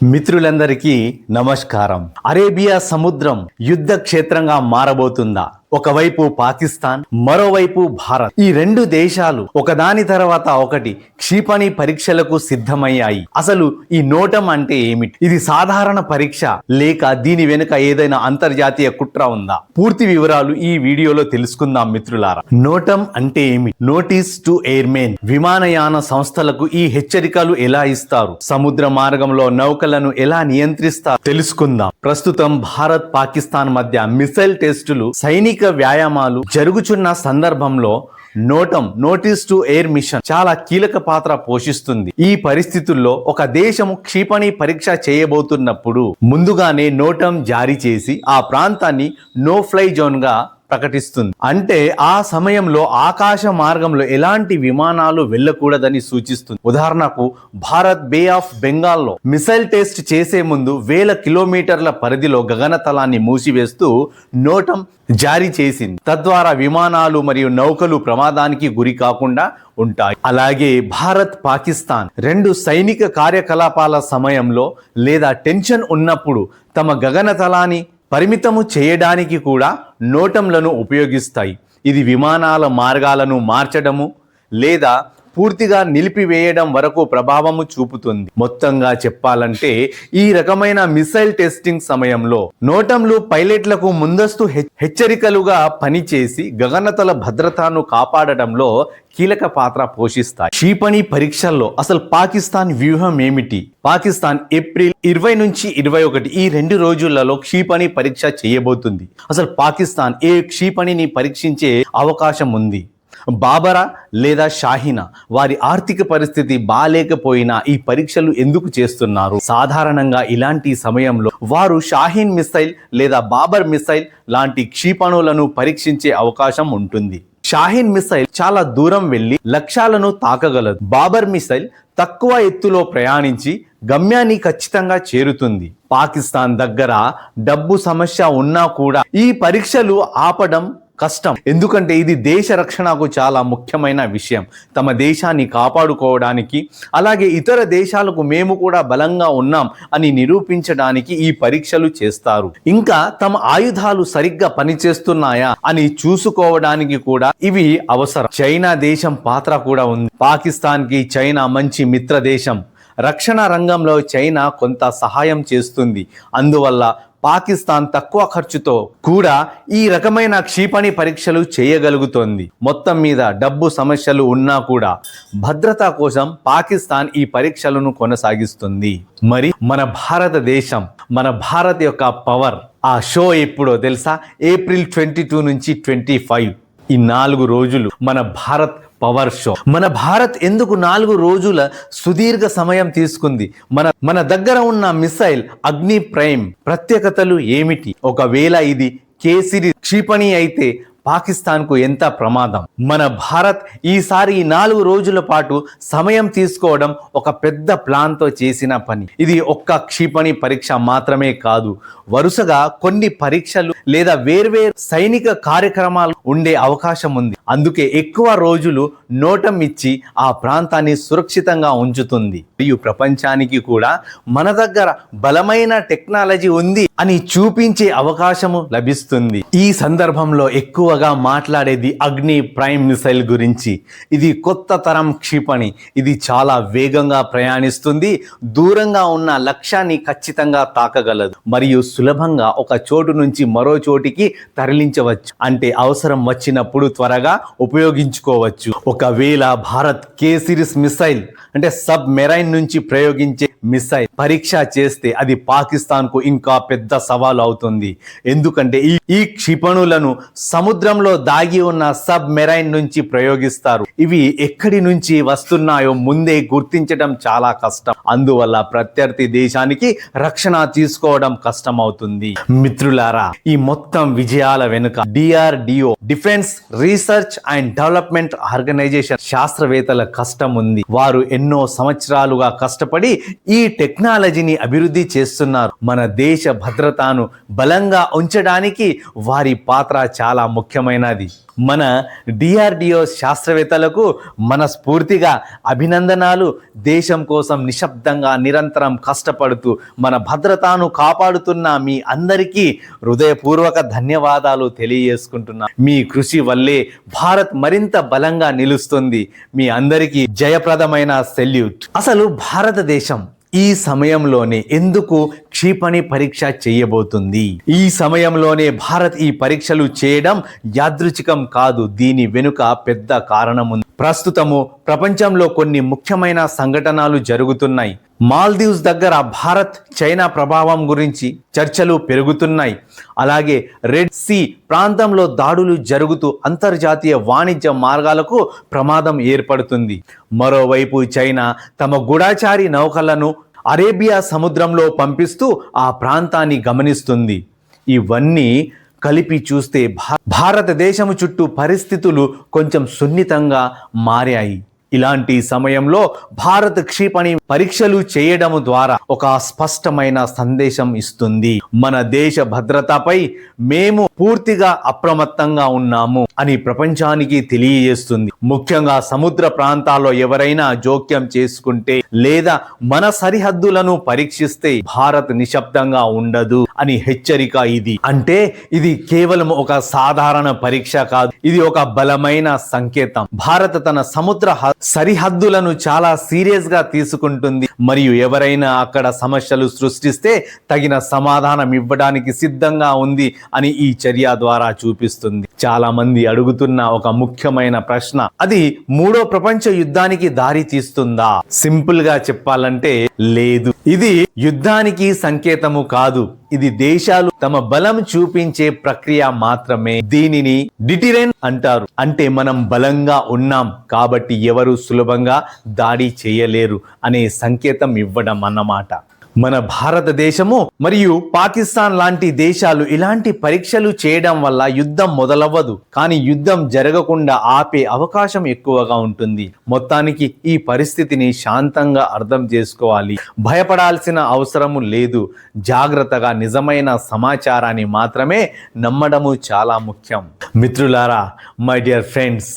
మిత్రులందరికీ నమస్కారం. అరేబియా సముద్రం యుద్ధ క్షేత్రంగా మారబోతుందా? ఒకవైపు పాకిస్తాన్, మరోవైపు భారత్. ఈ రెండు దేశాలు ఒకదాని తర్వాత ఒకటి క్షిపణి పరీక్షలకు సిద్ధమయ్యాయి. అసలు ఈ నోటం అంటే ఏమిటి? ఇది సాధారణ పరీక్ష లేక దీని వెనుక ఏదైనా అంతర్జాతీయ కుట్ర ఉందా? పూర్తి వివరాలు ఈ వీడియోలో తెలుసుకుందాం మిత్రులారా. నోటం అంటే ఏమిటి? Notice to airmen. విమానయాన సంస్థలకు ఈ హెచ్చరికలు ఎలా ఇస్తారు? సముద్ర మార్గంలో నౌకలను ఎలా నియంత్రిస్తారు తెలుసుకుందాం. ప్రస్తుతం భారత్ పాకిస్తాన్ మధ్య మిసైల్ టెస్టులు, సైనిక వ్యాయామాలు జరుగుచున్న సందర్భంలో నోటీస్ టు ఎయిర్ మిషన్ చాలా కీలక పాత్ర పోషిస్తుంది. ఈ పరిస్థితుల్లో ఒక దేశం క్షిపణి పరీక్ష చేయబోతున్నప్పుడు ముందుగానే నోటం జారీ చేసి ఆ ప్రాంతాన్ని నో ఫ్లై జోన్ గా ప్రకటిస్తుంది. అంటే ఆ సమయంలో ఆకాశ మార్గంలో ఎలాంటి విమానాలు వెళ్ళకూడదని సూచిస్తుంది. ఉదాహరణకు భారత్ బే ఆఫ్ బెంగాల్లో మిసైల్ టెస్ట్ చేసే ముందు 1000 కిలోమీటర్ల పరిధిలో గగనతలాన్ని మూసివేస్తూ నోటం జారీ చేసింది. తద్వారా విమానాలు మరియు నౌకలు ప్రమాదానికి గురి కాకుండా ఉంటాయి. అలాగే భారత్ పాకిస్తాన్ రెండు సైనిక కార్యకలాపాల సమయంలో లేదా టెన్షన్ ఉన్నప్పుడు తమ గగనతలాన్ని పరిమితము చేయడానికి కూడా నోటంలను ఉపయోగిస్తాయి. ఇది విమానాల మార్గాలను మార్చడము లేదా పూర్తిగా నిలిపివేయడం వరకు ప్రభావము చూపుతుంది. మొత్తంగా చెప్పాలంటే ఈ రకమైన మిసైల్ టెస్టింగ్ సమయంలో నోటంలు పైలట్లకు ముందస్తు హెచ్చరికలుగా పనిచేసి గగనతల భద్రతను కాపాడడంలో కీలక పాత్ర పోషిస్తాయి. క్షిపణి పరీక్షల్లో అసలు పాకిస్తాన్ వ్యూహం ఏమిటి? పాకిస్తాన్ ఏప్రిల్ 20 నుంచి 21 ఈ 2 రోజులలో క్షిపణి పరీక్ష చేయబోతుంది. అసలు పాకిస్తాన్ ఏ క్షిపణిని పరీక్షించే అవకాశం ఉంది? బాబరా లేదా షాహీనా? వారి ఆర్థిక పరిస్థితి బాలేకపోయినా ఈ పరీక్షలు ఎందుకు చేస్తున్నారు? సాధారణంగా ఇలాంటి సమయంలో వారు షాహీన్ మిసైల్ లేదా బాబర్ మిసైల్ లాంటి క్షిపణులను పరీక్షించే అవకాశం ఉంటుంది. షాహీన్ మిసైల్ చాలా దూరం వెళ్లి లక్ష్యాలను తాకగలదు. బాబర్ మిసైల్ తక్కువ ఎత్తులో ప్రయాణించి గమ్యాన్ని ఖచ్చితంగా చేరుతుంది. పాకిస్తాన్ దగ్గర డబ్బు సమస్య ఉన్నా కూడా ఈ పరీక్షలు ఆపడం కష్టం. ఎందుకంటే ఇది దేశ రక్షణకు చాలా ముఖ్యమైన విషయం. తమ దేశాన్ని కాపాడుకోవడానికి అలాగే ఇతర దేశాలకు మేము కూడా బలంగా ఉన్నాం అని నిరూపించడానికి ఈ పరీక్షలు చేస్తారు. ఇంకా తమ ఆయుధాలు సరిగ్గా పనిచేస్తున్నాయా అని చూసుకోవడానికి కూడా ఇవి అవసరం. చైనా దేశం పాత్ర కూడా ఉంది. పాకిస్తాన్ కి చైనా మంచి మిత్ర దేశం. రక్షణ రంగంలో చైనా కొంత సహాయం చేస్తుంది. అందువల్ల పాకిస్తాన్ తక్కువ ఖర్చుతో కూడా ఈ రకమైన క్షిపణి పరీక్షలు చేయగలుగుతోంది. మొత్తం మీద డబ్బు సమస్యలు ఉన్నా కూడా భద్రత కోసం పాకిస్తాన్ ఈ పరీక్షలను కొనసాగిస్తుంది. మరి మన భారతదేశం, మన భారత్ యొక్క పవర్, ఆ షో ఎప్పుడో తెలుసా? ఏప్రిల్ 22 నుంచి 25 ఈ 4 రోజులు మన భారత్ పవర్ షో. మన భారత్ ఎందుకు 4 రోజుల సుదీర్ఘ సమయం తీసుకుంది? మన దగ్గర ఉన్న మిసైల్ అగ్ని ప్రైమ్ ప్రత్యేకతలు ఏమిటి? ఒకవేళ ఇది కేసిరి క్షిపణి అయితే పాకిస్తాన్ కు ఎంత ప్రమాదం? మన భారత్ ఈసారి 4 రోజుల పాటు సమయం తీసుకోవడం ఒక పెద్ద ప్లాన్ తో చేసిన పని. ఇది ఒక్క క్షిపణి పరీక్ష మాత్రమే కాదు, వరుసగా కొన్ని పరీక్షలు లేదా వేర్వేరు సైనిక కార్యక్రమాలు ఉండే అవకాశం ఉంది. అందుకే ఎక్కువ రోజులు నోటం ఇచ్చి ఆ ప్రాంతాన్ని సురక్షితంగా ఉంచుతుంది. మరియు ప్రపంచానికి కూడా మన దగ్గర బలమైన టెక్నాలజీ ఉంది అని చూపించే అవకాశము లభిస్తుంది. ఈ సందర్భంలో ఎక్కువగా మాట్లాడేది అగ్ని ప్రైమ్ మిసైల్ గురించి. ఇది కొత్త తరం క్షిపణి. ఇది చాలా వేగంగా ప్రయాణిస్తుంది, దూరంగా ఉన్న లక్ష్యాన్ని ఖచ్చితంగా తాకగలదు మరియు సులభంగా ఒక చోటు నుంచి మరో చోటికి తరలించవచ్చు. అంటే అవసరం వచ్చినప్పుడు త్వరగా ఉపయోగించుకోవచ్చు. ఒకవేళ భారత్ కే సిరీస్ మిసైల్ అంటే సబ్ మెరైన్ నుంచి ప్రయోగించే మిసైల్ పరీక్ష చేస్తే అది పాకిస్తాన్ కు ఇంకా పెద్ద సవాలు అవుతుంది. ఎందుకంటే ఈ క్షిపణులను సముద్రంలో దాగి ఉన్న సబ్ మెరైన్ నుంచి ప్రయోగిస్తారు. ఇవి ఎక్కడి నుంచి వస్తున్నాయో ముందే గుర్తించడం చాలా కష్టం. అందువల్ల ప్రత్యర్థి దేశానికి రక్షణ తీసుకోవడం కష్టం అవుతుంది. మిత్రులారా, ఈ మొత్తం విజయాల వెనుక DRDO defence research and development organisation శాస్త్రవేత్తల కష్టం ఉంది. వారు ఎన్నో సంవత్సరాలుగా కష్టపడి ఈ టెక్నాలజీని అభివృద్ధి చేస్తున్నారు. మన దేశ భద్రతను బలంగా ఉంచడానికి వారి పాత్ర చాలా ముఖ్యమైనది. మన డిఆర్డిఓ శాస్త్రవేత్తలకు మనస్ఫూర్తిగా అభినందనాలు. దేశం కోసం నిశ్శబ్దంగా నిరంతరం కష్టపడుతూ మన భద్రతను కాపాడుతున్న మీ అందరికీ హృదయపూర్వక ధన్యవాదాలు తెలియజేసుకుంటున్నా. మీ కృషి వల్లే భారత్ మరింత బలంగా నిలుస్తుంది. మీ అందరికీ జయప్రదమైన సెల్యూట్. అసలు భారతదేశం ఈ సమయంలోనే ఎందుకు క్షిపణి పరీక్ష చేయబోతుంది? ఈ సమయంలోనే భారత్ ఈ పరీక్షలు చేయడం యాదృచ్ఛికం కాదు. దీని వెనుక పెద్ద కారణం ఉంది. ప్రస్తుతము ప్రపంచంలో కొన్ని ముఖ్యమైన సంఘటనలు జరుగుతున్నాయి. మాల్దీవ్స్ దగ్గర భారత్ చైనా ప్రభావం గురించి చర్చలు పెరుగుతున్నాయి. అలాగే రెడ్ సీ ప్రాంతంలో దాడులు జరుగుతూ అంతర్జాతీయ వాణిజ్య మార్గాలకు ప్రమాదం ఏర్పడుతుంది. మరోవైపు చైనా తమ గూఢచారి నౌకలను అరేబియా సముద్రంలో పంపిస్తూ ఆ ప్రాంతాన్ని గమనిస్తుంది. ఇవన్నీ కలిపి చూస్తే భారతదేశం చుట్టూ పరిస్థితులు కొంచెం సున్నితంగా మారాయి. ఇలాంటి సమయంలో భారత్ క్షిపణి పరీక్షలు చేయడం ద్వారా ఒక స్పష్టమైన సందేశం ఇస్తుంది. మన దేశ భద్రతపై మేము పూర్తిగా అప్రమత్తంగా ఉన్నాము అని ప్రపంచానికి తెలియజేస్తుంది. ముఖ్యంగా సముద్ర ప్రాంతాల్లో ఎవరైనా జోక్యం చేసుకుంటే లేదా మన సరిహద్దులను పరీక్షిస్తే భారత్ నిశ్శబ్దంగా ఉండదు అని హెచ్చరిక ఇది. అంటే ఇది కేవలం ఒక సాధారణ పరీక్ష కాదు, ఇది ఒక బలమైన సంకేతం. భారత్ తన సముద్ర సరిహద్దులను చాలా సీరియస్ గా తీసుకుంటుంది మరియు ఎవరైనా అక్కడ సమస్యలు సృష్టిస్తే తగిన సమాధానం ఇవ్వడానికి సిద్ధంగా ఉంది అని ఈ చర్య ద్వారా చూపిస్తుంది. చాలా మంది అడుగుతున్న ఒక ముఖ్యమైన ప్రశ్న, అది మూడో ప్రపంచ యుద్ధానికి దారి తీస్తుందా? సింపుల్ గా చెప్పాలంటే లేదు. ఇది యుద్ధానికి సంకేతము కాదు, ఇది దేశాలు తమ బలం చూపించే ప్రక్రియ మాత్రమే. దీనిని డిటరెన్స్ అంటారు. అంటే మనం బలంగా ఉన్నాం కాబట్టి ఎవరు సులభంగా దాడి చేయలేరు అనే సంకేతం ఇవ్వడం అన్నమాట. మన భారతదేశము మరియు పాకిస్తాన్ లాంటి దేశాలు ఇలాంటి పరీక్షలు చేయడం వల్ల యుద్ధం మొదలవ్వదు, కానీ యుద్ధం జరగకుండా ఆపే అవకాశం ఎక్కువగా ఉంటుంది. మొత్తానికి ఈ పరిస్థితిని శాంతంగా అర్థం చేసుకోవాలి. భయపడాల్సిన అవసరము లేదు. జాగ్రత్తగా నిజమైన సమాచారాన్ని మాత్రమే నమ్మడము చాలా ముఖ్యం. మిత్రులారా, మై డియర్ ఫ్రెండ్స్,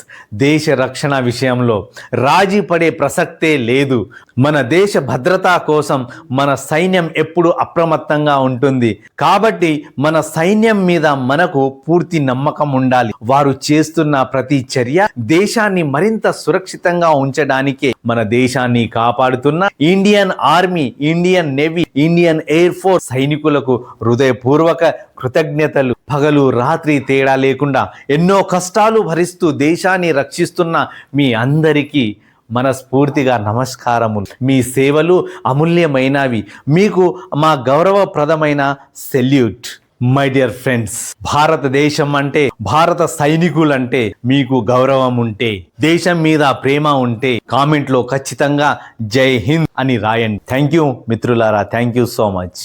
దేశ రక్షణ విషయంలో రాజీ పడే ప్రసక్తే లేదు. మన దేశ భద్రత కోసం మన సైన్యం ఎప్పుడు అప్రమత్తంగా ఉంటుంది. కాబట్టి మన సైన్యం మీద మనకు పూర్తి నమ్మకం ఉండాలి. వారు చేస్తున్న ప్రతి చర్య దేశాన్ని మరింత సురక్షితంగా ఉంచడానికే. మన దేశాన్ని కాపాడుతున్న Indian army, Indian navy, Indian air force సైనికులకు హృదయపూర్వక కృతజ్ఞతలు. పగలు రాత్రి తేడా లేకుండా ఎన్నో కష్టాలు భరిస్తూ దేశాన్ని రక్షిస్తున్న మీ అందరికీ మనస్ఫూర్తిగా నమస్కారములు. మీ సేవలు అమూల్యమైనవి. మీకు మా గౌరవప్రదమైన సెల్యూట్. మై డియర్ ఫ్రెండ్స్, భారతదేశం అంటే, భారత సైనికులంటే మీకు గౌరవం ఉంటే, దేశం మీద ప్రేమ ఉంటే కామెంట్లో ఖచ్చితంగా జై హింద్ అని రాయండి. థ్యాంక్ యూ మిత్రులారా, థ్యాంక్ యూ సో మచ్.